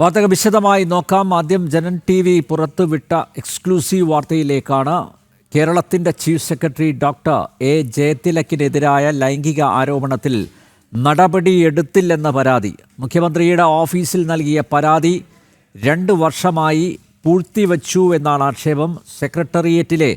വാർത്തകൾ വിശദമായി നോക്കാം. ആദ്യം ജനൻ TV പുറത്തുവിട്ട എക്സ്ക്ലൂസീവ് വാർത്തയിലേക്കാണ്. കേരളത്തിൻ്റെ ചീഫ് സെക്രട്ടറി ഡോക്ടർ എ ജയതിലകിനെതിരായ ലൈംഗിക ആരോപണത്തിൽ നടപടിയെടുത്തില്ലെന്ന പരാതി. മുഖ്യമന്ത്രിയുടെ ഓഫീസിൽ നൽകിയ പരാതി 2 വർഷമായി പൂഴ്ത്തിവച്ചു എന്നാണ് ആക്ഷേപം. സെക്രട്ടേറിയറ്റിലെ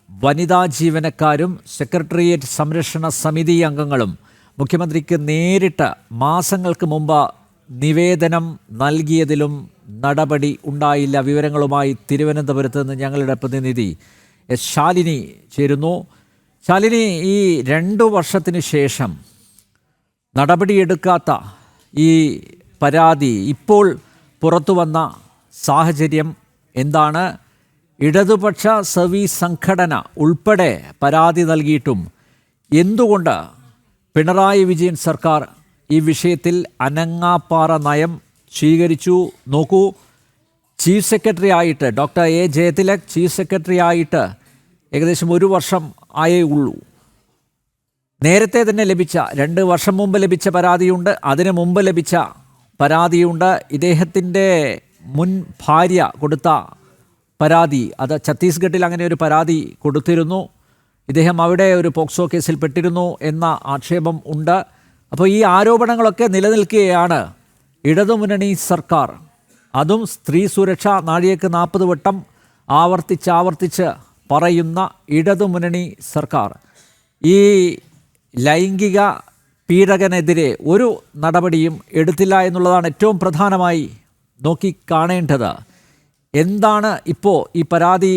വനിതാ ജീവനക്കാരും സെക്രട്ടേറിയറ്റ് സംരക്ഷണ സമിതി അംഗങ്ങളും മുഖ്യമന്ത്രിക്ക് നേരിട്ട് മാസങ്ങൾക്ക് മുമ്പ് നിവേദനം നൽകിയതിലും നടപടി ഉണ്ടായില്ല. വിവരങ്ങളുമായി തിരുവനന്തപുരത്ത് നിന്ന് ഞങ്ങളുടെ പ്രതിനിധി എസ് ശാലിനി ചേരുന്നു. ശാലിനി, ഈ 2 വർഷത്തിന് ശേഷം നടപടിയെടുക്കാത്ത ഈ പരാതി ഇപ്പോൾ പുറത്തു വന്ന സാഹചര്യം എന്താണ്? ഇടതുപക്ഷ സർവീസ് സംഘടന ഉൾപ്പെടെ പരാതി നൽകിയിട്ടും എന്തുകൊണ്ട് പിണറായി വിജയൻ സർക്കാർ ഈ വിഷയത്തിൽ അനങ്ങാപ്പാറ നയം സ്വീകരിച്ചു? നോക്കൂ, ചീഫ് സെക്രട്ടറി ആയിട്ട് doctor A Jayathilak chief secretary ആയിട്ട് ഏകദേശം 1 വർഷം ആയേ ഉള്ളൂ. നേരത്തെ തന്നെ ലഭിച്ച 2 വർഷം മുമ്പ് ലഭിച്ച പരാതിയുണ്ട്, അതിനു മുമ്പ് ലഭിച്ച പരാതിയുണ്ട്. ഇദ്ദേഹത്തിൻ്റെ മുൻ ഭാര്യ കൊടുത്ത പരാതി, അത് ഛത്തീസ്ഗഡിൽ അങ്ങനെ ഒരു പരാതി കൊടുത്തിരുന്നു. ഇദ്ദേഹം അവിടെ ഒരു പോക്സോ കേസിൽ പെട്ടിരുന്നു എന്ന ആക്ഷേപം ഉണ്ട്. അപ്പോൾ ഈ ആരോപണങ്ങളൊക്കെ നിലനിൽക്കുകയാണ് ഇടതുമുന്നണി സർക്കാർ, അതും സ്ത്രീ സുരക്ഷ നാഴികയ്ക്ക് 40 വട്ടം ആവർത്തിച്ച് പറയുന്ന ഇടതുമുന്നണി സർക്കാർ ഈ ലൈംഗിക പീഡകനെതിരെ ഒരു നടപടിയും എടുത്തില്ല എന്നുള്ളതാണ് ഏറ്റവും പ്രധാനമായി നോക്കിക്കാണേണ്ടത്. എന്താണ് ഇപ്പോൾ ഈ പരാതി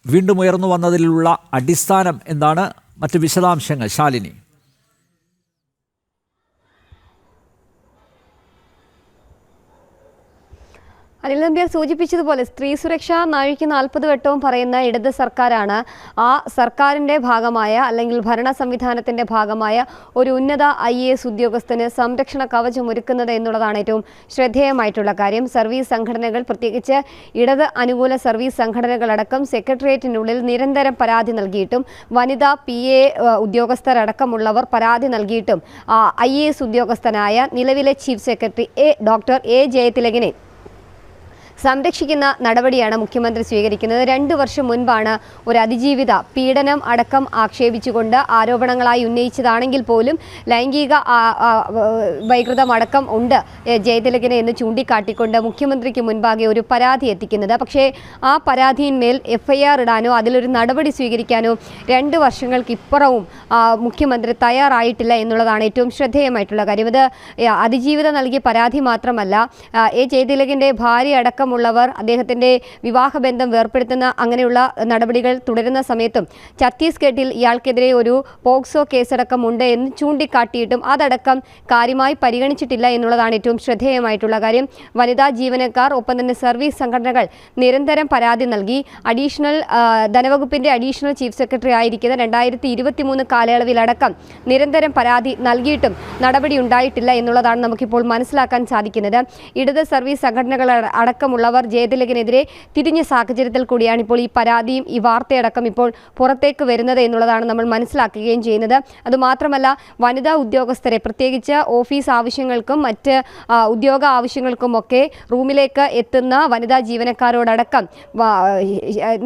വീണ്ടും ഉയർന്നു വന്നതിലുള്ള അടിസ്ഥാനം എന്താണ്? മറ്റ് വിശദാംശങ്ങൾ ശാലിനി. അനിൽ നമ്പ്യാർ സൂചിപ്പിച്ചതുപോലെ സ്ത്രീ സുരക്ഷാ നാഴികയ്ക്ക് 40 വട്ടവും പറയുന്ന ഇടത് സർക്കാരാണ് ആ സർക്കാരിൻ്റെ ഭാഗമായ അല്ലെങ്കിൽ ഭരണ സംവിധാനത്തിൻ്റെ ഭാഗമായ ഒരു ഉന്നത IAS ഉദ്യോഗസ്ഥന് സംരക്ഷണ കവചം ഒരുക്കുന്നത് എന്നുള്ളതാണ് ഏറ്റവും ശ്രദ്ധേയമായിട്ടുള്ള കാര്യം. സർവീസ് സംഘടനകൾ, പ്രത്യേകിച്ച് ഇടത് അനുകൂല സർവീസ് സംഘടനകളടക്കം സെക്രട്ടേറിയറ്റിനുള്ളിൽ നിരന്തരം പരാതി നൽകിയിട്ടും വനിതാ PA ഉദ്യോഗസ്ഥരടക്കമുള്ളവർ പരാതി നൽകിയിട്ടും IAS ഉദ്യോഗസ്ഥനായ നിലവിലെ ചീഫ് സെക്രട്ടറി ഡോക്ടർ എ ജയതിലകിനെ സംരക്ഷിക്കുന്ന നടപടിയാണ് മുഖ്യമന്ത്രി സ്വീകരിക്കുന്നത്. 2 വർഷം മുൻപാണ് ഒരു അതിജീവിത പീഡനം അടക്കം ആക്ഷേപിച്ചുകൊണ്ട് ആരോപണങ്ങളായി ഉന്നയിച്ചതാണെങ്കിൽ പോലും ലൈംഗിക വൈകൃതം അടക്കം ഉണ്ട് ജയതിലകിനെ എന്ന് ചൂണ്ടിക്കാട്ടിക്കൊണ്ട് മുഖ്യമന്ത്രിക്ക് മുൻപാകെ ഒരു പരാതി എത്തിക്കുന്നത്. പക്ഷേ ആ പരാതിയിന്മേൽ FIR ഇടാനോ അതിലൊരു നടപടി സ്വീകരിക്കാനോ 2 വർഷങ്ങൾക്കിപ്പുറവും മുഖ്യമന്ത്രി തയ്യാറായിട്ടില്ല എന്നുള്ളതാണ് ഏറ്റവും ശ്രദ്ധേയമായിട്ടുള്ള കാര്യം. ഇത് അതിജീവിത നൽകിയ പരാതി മാത്രമല്ല, എ ജയതിലകിൻ്റെ ഭാര്യ അടക്കം ഉള്ളവർ അദ്ദേഹത്തിൻ്റെ വിവാഹബന്ധം വേർപ്പെടുത്തുന്ന അങ്ങനെയുള്ള നടപടികൾ തുടരുന്ന സമയത്തും ഛത്തീസ്ഗഡിൽ ഇയാൾക്കെതിരെ ഒരു പോക്സോ കേസടക്കം ഉണ്ട് എന്ന് ചൂണ്ടിക്കാട്ടിയിട്ടും അതടക്കം കാര്യമായി പരിഗണിച്ചിട്ടില്ല എന്നുള്ളതാണ് ഏറ്റവും ശ്രദ്ധേയമായിട്ടുള്ള കാര്യം. വനിതാ ജീവനക്കാർ, ഒപ്പം തന്നെ സർവീസ് സംഘടനകൾ നിരന്തരം പരാതി നൽകി. ധനവകുപ്പിൻ്റെ അഡീഷണൽ ചീഫ് സെക്രട്ടറി ആയിരിക്കുന്ന 2023 കാലയളവിലടക്കം നിരന്തരം പരാതി നൽകിയിട്ടും നടപടി ഉണ്ടായിട്ടില്ല എന്നുള്ളതാണ് നമുക്കിപ്പോൾ മനസ്സിലാക്കാൻ സാധിക്കുന്നത്. ഇടത് സർവീസ് സംഘടനകൾ അടക്കമുള്ളവർ ജയതിലകിനെതിരെ തിരിഞ്ഞ സാഹചര്യത്തിൽ കൂടിയാണ് ഇപ്പോൾ ഈ പരാതിയും ഈ വാർത്തയടക്കം ഇപ്പോൾ പുറത്തേക്ക് വരുന്നത് എന്നുള്ളതാണ് നമ്മൾ മനസ്സിലാക്കുകയും ചെയ്യുന്നത്. അതുമാത്രമല്ല, വനിതാ ഉദ്യോഗസ്ഥരെ, പ്രത്യേകിച്ച് ഓഫീസ് ആവശ്യങ്ങൾക്കും മറ്റ് ഉദ്യോഗ ആവശ്യങ്ങൾക്കുമൊക്കെ റൂമിലേക്ക് എത്തുന്ന വനിതാ ജീവനക്കാരോടടക്കം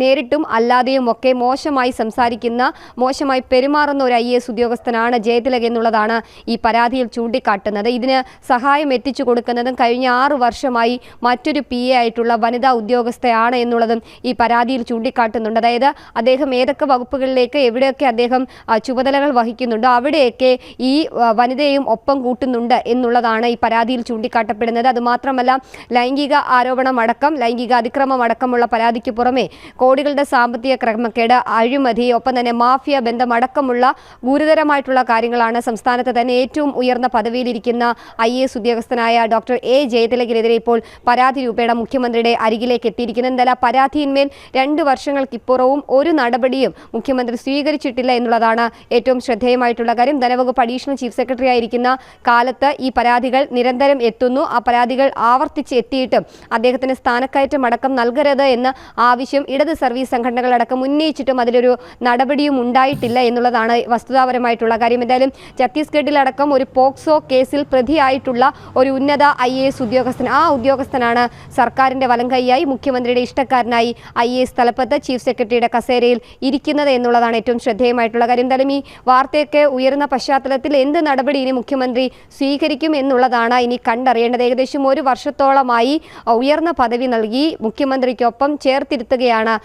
നേരിട്ടും അല്ലാതെയും ഒക്കെ മോശമായി സംസാരിക്കുന്ന, മോശമായി പെരുമാറുന്ന ഒരു IAS ഉദ്യോഗസ്ഥനാണ് ജയതിലക് എന്നുള്ളതാണ് ഈ പരാതിയിൽ ചൂണ്ടിക്കാട്ടുന്നത്. ഇതിന് സഹായം എത്തിച്ചു കൊടുക്കുന്നതും കഴിഞ്ഞ 6 വർഷമായി മറ്റൊരു PA ആയിട്ടുള്ള വനിതാ ഉദ്യോഗസ്ഥയാണ് എന്നുള്ളതും ഈ പരാതിയിൽ ചൂണ്ടിക്കാട്ടുന്നുണ്ട്. അതായത് അദ്ദേഹം ഏതൊക്കെ വകുപ്പുകളിലേക്ക് എവിടെയൊക്കെ അദ്ദേഹം ചുമതലകൾ വഹിക്കുന്നുണ്ടോ അവിടെയൊക്കെ ഈ വനിതയും ഒപ്പം കൂട്ടുന്നുണ്ട് എന്നുള്ളതാണ് ഈ പരാതിയിൽ ചൂണ്ടിക്കാട്ടപ്പെടുന്നത്. അതുമാത്രമല്ല, ലൈംഗിക ആരോപണം അടക്കം, ലൈംഗിക അതിക്രമം അടക്കമുള്ള പരാതിക്ക് പുറമെ കോടികളുടെ സാമ്പത്തിക ക്രമക്കേട്, അഴിമതി, ഒപ്പം തന്നെ മാഫിയ ബന്ധം അടക്കമുള്ള ഗുരുതരമായിട്ടുള്ള കാര്യങ്ങളാണ് സംസ്ഥാനത്ത് തന്നെ ഏറ്റവും ഉയർന്ന പദവിയിലിരിക്കുന്ന IAS ഉദ്യോഗസ്ഥനായ ഡോക്ടർ എ ജയതിലകിനെതിരെ ഇപ്പോൾ പരാതി രൂപേണ മുഖ്യമന്ത്രിയുടെ അരികിലേക്ക് എത്തിയിരിക്കുന്നത്. എന്തായാലും ആ പരാതിയിന്മേൽ 2 വർഷങ്ങൾക്കിപ്പുറവും ഒരു നടപടിയും മുഖ്യമന്ത്രി സ്വീകരിച്ചിട്ടില്ല എന്നുള്ളതാണ് ഏറ്റവും ശ്രദ്ധേയമായിട്ടുള്ള കാര്യം. ധനവകുപ്പ് അഡീഷണൽ ചീഫ് സെക്രട്ടറി ആയിരിക്കുന്ന കാലത്ത് ഈ പരാതികൾ നിരന്തരം എത്തുന്നു. ആ പരാതികൾ ആവർത്തിച്ച് എത്തിയിട്ടും അദ്ദേഹത്തിന് സ്ഥാനക്കയറ്റം അടക്കം നൽകരുത് എന്ന ആവശ്യം ഇടത് സർവീസ് സംഘടനകളടക്കം ഉന്നയിച്ചിട്ടും അതിലൊരു നടപടിയും ഉണ്ടായിട്ടില്ല എന്നുള്ളതാണ് വസ്തുതാപരമായിട്ടുള്ള കാര്യം. എന്തായാലും ഛത്തീസ്ഗഡിലടക്കം ഒരു പോക്സോ കേസിൽ പ്രതിയായിട്ടുള്ള ഒരു ഉന്നത IAS ഉദ്യോഗസ്ഥൻ, ആ ഉദ്യോഗസ്ഥനാണ് സർക്കാരിന്റെ വലംകൈയായി മുഖ്യമന്ത്രിയുടെ ഇഷ്ടക്കാരനായി IAS തലപ്പത്ത് ചീഫ് സെക്രട്ടറിയുടെ കസേരയിൽ ഇരിക്കുന്നത് എന്നുള്ളതാണ് ഏറ്റവും ശ്രദ്ധേയമായിട്ടുള്ള കാര്യം. എന്തായാലും ഈ വാർത്തയൊക്കെ ഉയർന്ന പശ്ചാത്തലത്തിൽ എന്ത് നടപടി ഇനി മുഖ്യമന്ത്രി സ്വീകരിക്കും എന്നുള്ളതാണ് ഇനി കണ്ടറിയേണ്ടത്. ഏകദേശം 1 വർഷത്തോളമായി ഉയർന്ന പദവി നൽകി മുഖ്യമന്ത്രിക്കൊപ്പം ചേർത്തിരുത്തുകയാണ്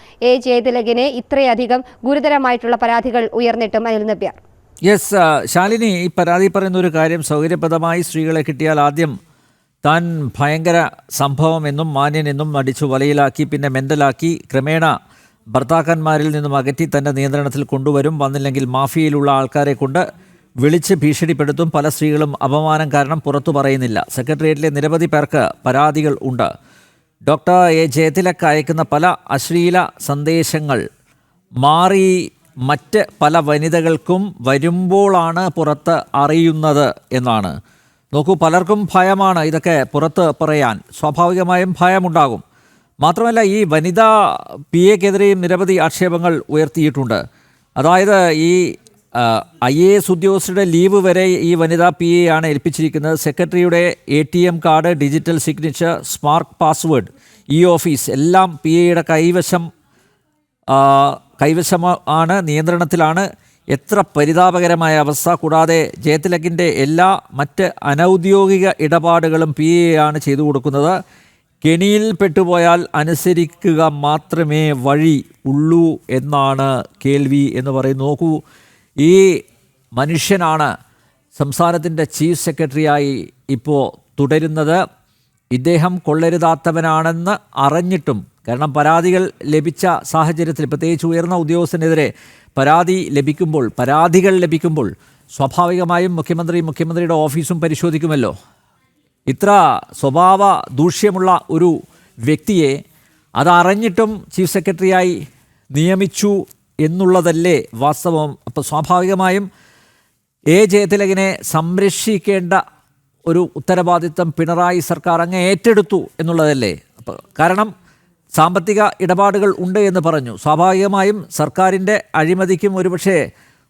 ജയതിലകിനെ ഇത്രയധികം ഗുരുതരമായിട്ടുള്ള പരാതികൾ ഉയർന്നിട്ടും. അനിൽ നമ്പ്യാർ. യെസ് ശാലിനി, ഈ പരാതി പറയുന്ന ഒരു കാര്യം, സൗകര്യപ്രദമായി സ്ത്രീകളെ കിട്ടിയാൽ ആദ്യം താൻ ഭയങ്കര സംഭവമെന്നും മാന്യനെന്നും അടിച്ചു വലയിലാക്കി, പിന്നെ മെൻ്റലാക്കി, ക്രമേണ ഭർത്താക്കന്മാരിൽ നിന്നും അകറ്റി തൻ്റെ നിയന്ത്രണത്തിൽ കൊണ്ടുവരും, വന്നില്ലെങ്കിൽ മാഫിയയിലുള്ള ആൾക്കാരെ കൊണ്ട് വിളിച്ച് ഭീഷണിപ്പെടുത്തും. പല സ്ത്രീകളും അപമാനം കാരണം പുറത്തു പറയുന്നില്ല. സെക്രട്ടേറിയറ്റിലെ നിരവധി പേർക്ക് പരാതികൾ ഉണ്ട്. ഡോക്ടർ ജയതിലക് അയക്കുന്ന പല അശ്ലീല സന്ദേശങ്ങൾ മാറി മറ്റ് പല വനിതകൾക്കും വരുമ്പോഴാണ് പുറത്ത് അറിയുന്നത് എന്നാണ്. നോക്കൂ, പലർക്കും ഭയമാണ് ഇതൊക്കെ പുറത്ത് പറയാൻ. സ്വാഭാവികമായും ഭയമുണ്ടാകും. മാത്രമല്ല, ഈ വനിതാ PAക്കെതിരെയും നിരവധി ആക്ഷേപങ്ങൾ ഉയർത്തിയിട്ടുണ്ട്. അതായത് ഈ IAS ഉദ്യോഗസ്ഥരുടെ ലീവ് വരെ ഈ വനിതാ PA ആണ് ഏൽപ്പിച്ചിരിക്കുന്നത്. സെക്രട്ടറിയുടെ ATM card, digital signature, smart password, office എല്ലാം PAയുടെ കൈവശമാണ്, നിയന്ത്രണത്തിലാണ്. എത്ര പരിതാപകരമായ അവസ്ഥ. കൂടാതെ ജയതിലകിൻ്റെ എല്ലാ മറ്റ് അനൗദ്യോഗിക ഇടപാടുകളും PA ആണ് ചെയ്തു കൊടുക്കുന്നത്. കെണിയിൽ പെട്ടുപോയാൽ അനുസരിക്കുക മാത്രമേ വഴി ഉള്ളൂ എന്നാണ് കേൾവി എന്ന് പറയുന്നു. നോക്കൂ, ഈ മനുഷ്യനാണ് സംസ്ഥാനത്തിൻ്റെ ചീഫ് സെക്രട്ടറിയായി ഇപ്പോൾ തുടരുന്നത്. ഇദ്ദേഹം കൊള്ളരുതാത്തവനാണെന്ന് അറിഞ്ഞിട്ടും, കാരണം പരാതികൾ ലഭിച്ച സാഹചര്യത്തിൽ, പ്രത്യേകിച്ച് ഉയർന്ന ഉദ്യോഗസ്ഥനെതിരെ പരാതികൾ ലഭിക്കുമ്പോൾ സ്വാഭാവികമായും മുഖ്യമന്ത്രിയുടെ ഓഫീസും പരിശോധിക്കുമല്ലോ. ഇത്ര സ്വഭാവ ദൂഷ്യമുള്ള ഒരു വ്യക്തിയെ അതറിഞ്ഞിട്ടും ചീഫ് സെക്രട്ടറിയായി നിയമിച്ചു എന്നുള്ളതല്ലേ വാസ്തവം. അപ്പോൾ സ്വാഭാവികമായും ജയതിലകിനെ സംരക്ഷിക്കേണ്ട ഒരു ഉത്തരവാദിത്തം പിണറായി സർക്കാർ അങ്ങ് ഏറ്റെടുത്തു എന്നുള്ളതല്ലേ. അപ്പോൾ കാരണം സാമ്പത്തിക ഇടപാടുകൾ ഉണ്ട് എന്ന് പറഞ്ഞു. സ്വാഭാവികമായും സർക്കാരിൻ്റെ അഴിമതിക്കും ഒരുപക്ഷെ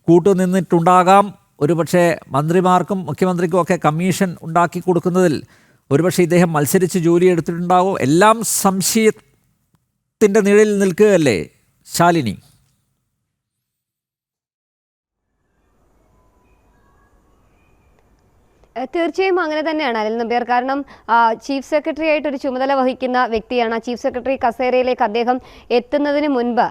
കൂട്ടുനിന്നിട്ടുണ്ടാകാം. ഒരുപക്ഷെ മന്ത്രിമാർക്കും മുഖ്യമന്ത്രിക്കും ഒക്കെ കമ്മീഷൻ ഉണ്ടാക്കി കൊടുക്കുന്നതിൽ ഒരുപക്ഷെ ഇദ്ദേഹം മത്സരിച്ച് ജോലി എടുത്തിട്ടുണ്ടാകും. എല്ലാം സംശയത്തിൻ്റെ നിഴലിൽ നിൽക്കുകയല്ലേ ശാലിനി? തീർച്ചയായും അങ്ങനെ തന്നെയാണ് അനിൽ നമ്പ്യാർ. കാരണം ചീഫ് സെക്രട്ടറി ആയിട്ടൊരു ചുമതല വഹിക്കുന്ന വ്യക്തിയാണ്. ചീഫ് സെക്രട്ടറി കസേരയിലേക്ക് അദ്ദേഹം എത്തുന്നതിന് മുൻപ്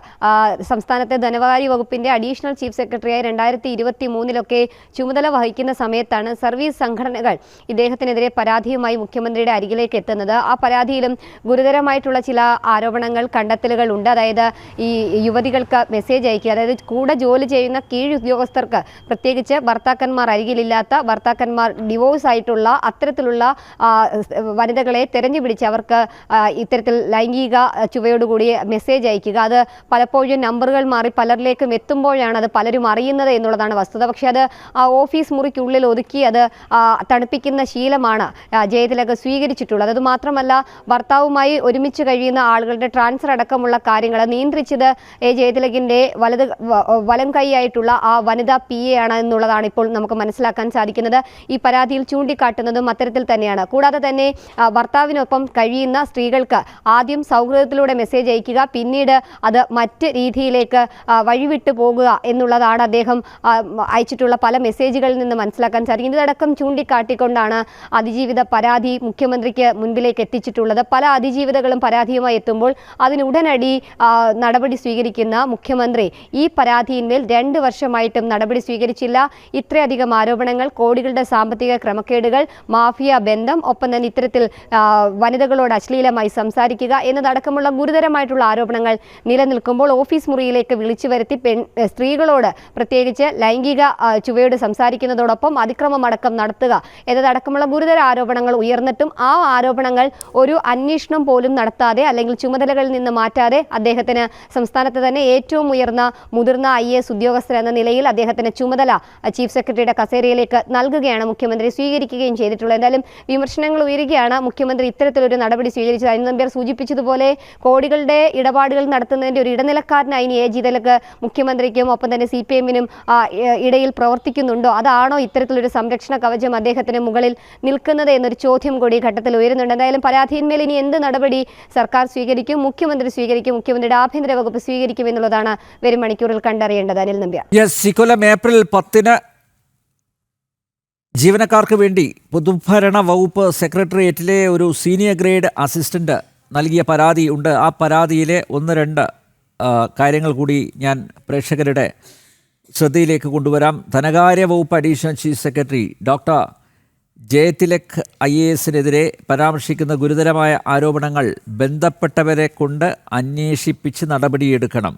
സംസ്ഥാനത്തെ ധനകാര്യ വകുപ്പിൻ്റെ അഡീഷണൽ ചീഫ് സെക്രട്ടറിയായി 2023 ചുമതല വഹിക്കുന്ന സമയത്താണ് സർവീസ് സംഘടനകൾ ഇദ്ദേഹത്തിനെതിരെ പരാതിയുമായി മുഖ്യമന്ത്രിയുടെ അരികിലേക്ക് എത്തുന്നത്. ആ പരാതിയിലും ഗുരുതരമായിട്ടുള്ള ചില ആരോപണങ്ങൾ, കണ്ടെത്തലുകൾ ഉണ്ട്. അതായത് ഈ യുവതികൾക്ക് മെസ്സേജ് അയക്കുക, അതായത് കൂടെ ജോലി ചെയ്യുന്ന കീഴുദ്യോഗസ്ഥർക്ക്, പ്രത്യേകിച്ച് ഭർത്താക്കന്മാർ അരികിലില്ലാത്ത, ഭർത്താക്കന്മാർ ഡിവോഴ്സ് ആയിട്ടുള്ള അത്തരത്തിലുള്ള വനിതകളെ തെരഞ്ഞുപിടിച്ച് അവർക്ക് ഇത്തരത്തിൽ ലൈംഗിക ചുവയോടുകൂടി മെസ്സേജ് അയക്കുക. അത് പലപ്പോഴും നമ്പറുകൾ മാറി പലരിലേക്കും എത്തുമ്പോഴാണ് അത് പലരും അറിയുന്നത് എന്നുള്ളതാണ് വസ്തുത. പക്ഷേ അത് ആ ഓഫീസ് മുറിക്കുള്ളിൽ ഒതുക്കി അത് തണുപ്പിക്കുന്ന ശീലമാണ് ജയതിലക് സ്വീകരിച്ചിട്ടുള്ളത്. അതുമാത്രമല്ല, ഭർത്താവുമായി ഒരുമിച്ച് കഴിയുന്ന ആളുകളുടെ ട്രാൻസ്ഫർ അടക്കമുള്ള കാര്യങ്ങൾ നിയന്ത്രിച്ചത് ജയതിലകിൻ്റെ വലം കൈയായിട്ടുള്ള ആ വനിതാ PA ആണ് എന്നുള്ളതാണ് ഇപ്പോൾ നമുക്ക് മനസ്സിലാക്കാൻ സാധിക്കുന്നത്. ഈ പരാതിയിൽ ചൂണ്ടിക്കാട്ടുന്നതും അത്തരത്തിൽ തന്നെയാണ്. കൂടാതെ തന്നെ ഭർത്താവിനൊപ്പം കഴിയുന്ന സ്ത്രീകൾക്ക് ആദ്യം സൗഹൃദത്തിലൂടെ മെസ്സേജ് അയക്കുക, പിന്നീട് അത് മറ്റ് രീതിയിലേക്ക് വഴിവിട്ടു പോകുക എന്നുള്ളതാണ് അദ്ദേഹം അയച്ചിട്ടുള്ള പല മെസ്സേജുകളിൽ നിന്ന് മനസ്സിലാക്കാൻ സാധിക്കും. ഇതടക്കം ചൂണ്ടിക്കാട്ടിക്കൊണ്ടാണ് അതിജീവിത പരാതി മുഖ്യമന്ത്രിക്ക് മുൻപിലേക്ക് എത്തിച്ചിട്ടുള്ളത്. പല അതിജീവിതകളും പരാതിയുമായി എത്തുമ്പോൾ അതിനുടനടി നടപടി സ്വീകരിക്കുന്ന മുഖ്യമന്ത്രി ഈ പരാതിയിന്മേൽ 2 വർഷമായിട്ടും നടപടി സ്വീകരിച്ചില്ല. ഇത്രയധികം ആരോപണങ്ങൾ, കോടികളുടെ സാമ്പത്തിക സാമ്പത്തിക ക്രമക്കേടുകൾ, മാഫിയ ബന്ധം, ഒപ്പം തന്നെ ഇത്തരത്തിൽ വനിതകളോട് അശ്ലീലമായി സംസാരിക്കുക എന്നതടക്കമുള്ള ഗുരുതരമായിട്ടുള്ള ആരോപണങ്ങൾ നിലനിൽക്കുമ്പോൾ ഓഫീസ് മുറിയിലേക്ക് വിളിച്ചു വരുത്തി സ്ത്രീകളോട് പ്രത്യേകിച്ച് ലൈംഗിക ചുവയോട് സംസാരിക്കുന്നതോടൊപ്പം അതിക്രമമടക്കം നടത്തുക എന്നതടക്കമുള്ള ഗുരുതര ആരോപണങ്ങൾ ഉയർന്നിട്ടും ആ ആരോപണങ്ങൾ ഒരു അന്വേഷണം പോലും നടത്താതെ അല്ലെങ്കിൽ ചുമതലകളിൽ നിന്ന് മാറ്റാതെ അദ്ദേഹത്തിന് സംസ്ഥാനത്ത് തന്നെ ഏറ്റവും ഉയർന്ന മുതിർന്ന IAS ഉദ്യോഗസ്ഥർ എന്ന നിലയിൽ അദ്ദേഹത്തിന് ചുമതല ചീഫ് സെക്രട്ടറിയുടെ കസേരയിലേക്ക് നൽകുകയാണ് മുഖ്യമന്ത്രി സ്വീകരിക്കുകയും ചെയ്തിട്ടുള്ളത്. എന്തായാലും വിമർശനങ്ങൾ ഉയരുകയാണ് മുഖ്യമന്ത്രി ഇത്തരത്തിലൊരു നടപടി സ്വീകരിച്ചത്. അനിൽ നമ്പ്യാർ സൂചിപ്പിച്ചതുപോലെ കോടികളുടെ ഇടപാടുകൾ നടത്തുന്നതിൻ്റെ ഒരു ഇടനിലക്കാരനായി AG തിലക് മുഖ്യമന്ത്രിക്കും ഒപ്പം തന്നെ CPM-നും ഇടയിൽ പ്രവർത്തിക്കുന്നുണ്ടോ? അതാണോ ഇത്തരത്തിലൊരു സംരക്ഷണ കവചം അദ്ദേഹത്തിന് മുകളിൽ നിൽക്കുന്നത് എന്നൊരു ചോദ്യം കൂടി ഘട്ടത്തിൽ ഉയരുന്നുണ്ട്. എന്തായാലും പരാതിയിന്മേൽ ഇനി എന്ത് നടപടി സർക്കാർ സ്വീകരിക്കും, മുഖ്യമന്ത്രി സ്വീകരിക്കും, മുഖ്യമന്ത്രിയുടെ ആഭ്യന്തര വകുപ്പ് സ്വീകരിക്കും എന്നുള്ളതാണ് വരും മണിക്കൂറിൽ കണ്ടറിയേണ്ടത്. അനിൽ നമ്പ്യാർ. ഇക്കൊല്ലം ഏപ്രിൽ 10 ജീവനക്കാർക്ക് വേണ്ടി പൊതുഭരണ വകുപ്പ് സെക്രട്ടേറിയറ്റിലെ ഒരു സീനിയർ ഗ്രേഡ് അസിസ്റ്റന്റ് നൽകിയ പരാതി ഉണ്ട്. ആ പരാതിയിലെ 1-2 കാര്യങ്ങൾ കൂടി ഞാൻ പ്രേക്ഷകരുടെ ശ്രദ്ധയിലേക്ക് കൊണ്ടുവരാം. ധനകാര്യ വകുപ്പ് additional chief secretary doctor Jayathilak IAS-നെതിരെ പരാമർശിക്കുന്ന ഗുരുതരമായ ആരോപണങ്ങൾ ബന്ധപ്പെട്ടവരെ കൊണ്ട് അന്വേഷിപ്പിച്ച് നടപടിയെടുക്കണം.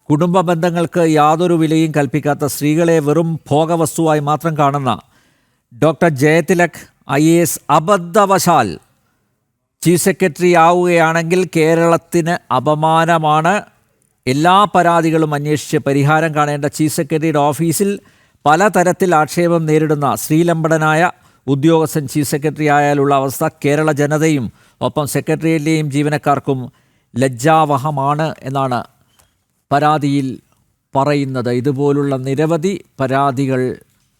കുടുംബ ബന്ധങ്ങൾക്ക് യാതൊരു വിലയും കൽപ്പിക്കാത്ത സ്ത്രീകളെ വെറും ഭോഗവസ്തുവായി മാത്രം കാണുന്ന ഡോക്ടർ ജയതിലക് IAS അബദ്ധവശാൽ ചീഫ് സെക്രട്ടറി ആവുകയാണെങ്കിൽ കേരളത്തിന് അപമാനമാണ്. എല്ലാ പരാതികളും അന്വേഷിച്ച് പരിഹാരം കാണേണ്ട ചീഫ് സെക്രട്ടറിയുടെ ഓഫീസിൽ പലതരത്തിൽ ആക്ഷേപം നേരിടുന്ന ശ്രീലമ്പടനായ ഉദ്യോഗസ്ഥൻ ചീഫ് സെക്രട്ടറി ആയാലുള്ള അവസ്ഥ കേരള ജനതയും ഒപ്പം സെക്രട്ടേറിയറ്റിലെയും ജീവനക്കാർക്കും ലജ്ജാവഹമാണ് എന്നാണ് പരാതിയിൽ പറയുന്നത്. ഇതുപോലുള്ള നിരവധി പരാതികൾ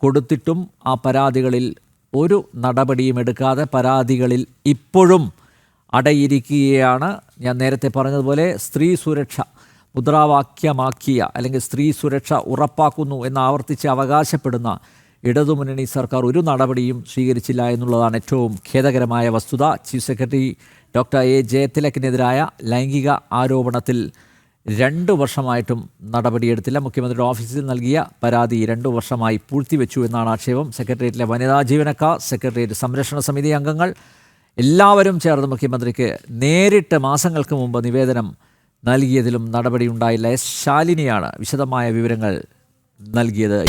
കൊടുത്തിട്ടും ആ പരാതികളിൽ ഒരു നടപടിയും എടുക്കാതെ പരാതികളിൽ ഇപ്പോഴും അടയിരിക്കുകയാണ്. ഞാൻ നേരത്തെ പറഞ്ഞതുപോലെ സ്ത്രീ സുരക്ഷ മുദ്രാവാക്യമാക്കിയ അല്ലെങ്കിൽ സ്ത്രീ സുരക്ഷ ഉറപ്പാക്കുന്നു എന്ന് ആവർത്തിച്ച് അവകാശപ്പെടുന്ന ഇടതുമുന്നണി സർക്കാർ ഒരു നടപടിയും സ്വീകരിച്ചില്ല എന്നുള്ളതാണ് ഏറ്റവും ഖേദകരമായ വസ്തുത. ചീഫ് സെക്രട്ടറി ഡോക്ടർ ജയതിലകിനെതിരായ ലൈംഗിക ആരോപണത്തിൽ 2 വർഷമായിട്ടും നടപടിയെടുത്തില്ല. മുഖ്യമന്ത്രിയുടെ ഓഫീസിൽ നൽകിയ പരാതി 2 വർഷമായി പൂഴ്ത്തിവെച്ചു എന്നാണ് ആക്ഷേപം. സെക്രട്ടേറിയറ്റിലെ വനിതാ ജീവനക്കാർ, സെക്രട്ടേറിയറ്റ് സംരക്ഷണ സമിതി അംഗങ്ങൾ എല്ലാവരും ചേർന്ന് മുഖ്യമന്ത്രിക്ക് നേരിട്ട് മാസങ്ങൾക്ക് മുമ്പ് നിവേദനം നൽകിയതിലും നടപടിയുണ്ടായില്ല. ശാലിനിയാണ് വിശദമായ വിവരങ്ങൾ നൽകിയത്.